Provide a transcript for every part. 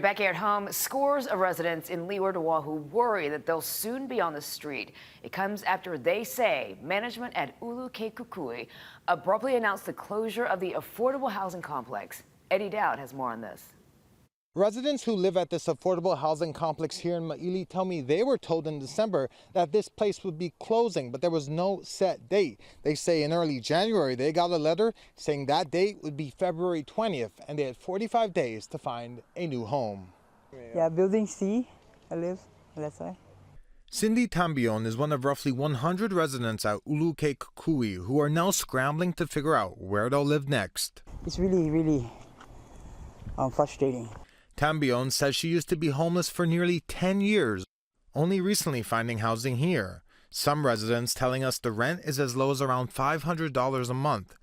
Back here at home, scores of residents in Leeward Oahu worry that they'll soon be on the street. It comes after they say management at Ulu Ke Kukui abruptly announced the closure of the affordable housing complex. Eddie Dowd has more on this. Residents who live at this affordable housing complex here in Maili tell me they were told in December that this place would be closing, but there was no set date. They say in early January they got a letter saying that date would be February 20th, and they had 45 days to find a new home. Yeah, building C, I live, that's why. Cindy Tambion is one of roughly 100 residents at Ulu Ke Kukui who are now scrambling to figure out where they'll live next. It's really frustrating. Tambion says she used to be homeless for nearly 10 years, only recently finding housing here. Some residents telling us the rent is as low as around $500 a month.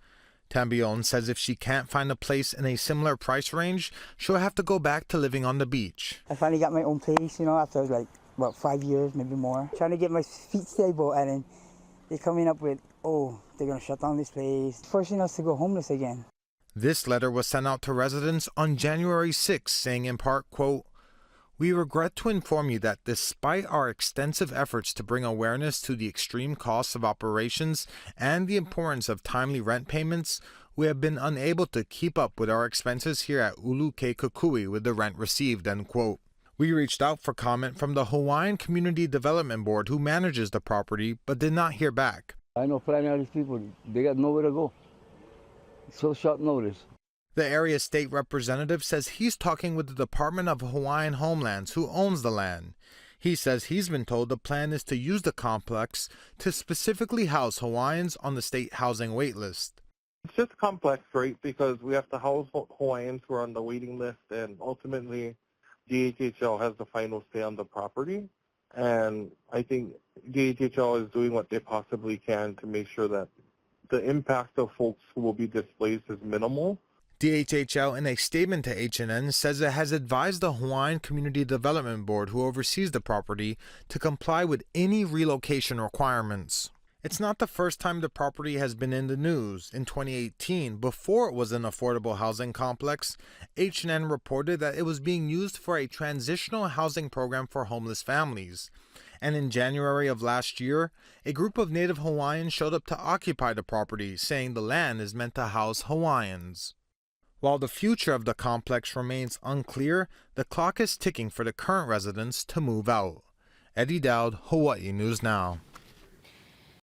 Tambion says if she can't find a place in a similar price range, she'll have to go back to living on the beach. I finally got my own place, after like, about 5 years, maybe more. Trying to get my feet stable, and then they're coming up with, oh, they're gonna shut down this place, forcing us to go homeless again. This letter was sent out to residents on January 6, saying in part, quote, "We regret to inform you that despite our extensive efforts to bring awareness to the extreme costs of operations and the importance of timely rent payments, we have been unable to keep up with our expenses here at Ulu Ke Kukui with the rent received," end quote. We reached out for comment from the Hawaiian Community Development Board who manages the property, but did not hear back. I know plenty of these people, they got nowhere to go. So short notice. The area state representative says he's talking with the Department of Hawaiian Homelands, who owns the land. He says he's been told the plan is to use the complex to specifically house Hawaiians on the state housing wait list. It's just complex, right? Because we have to house Hawaiians who are on the waiting list, and ultimately DHHL has the final say on the property. And I think DHHL is doing what they possibly can to make sure that the impact of folks who will be displaced is minimal. DHHL, in a statement to HNN, says it has advised the Hawaiian Community Development Board, who oversees the property, to comply with any relocation requirements. It's not the first time the property has been in the news. In 2018, before it was an affordable housing complex, HNN reported that it was being used for a transitional housing program for homeless families. And in January of last year, a group of Native Hawaiians showed up to occupy the property, saying the land is meant to house Hawaiians. While the future of the complex remains unclear, the clock is ticking for the current residents to move out. Eddie Dowd, Hawaii News Now.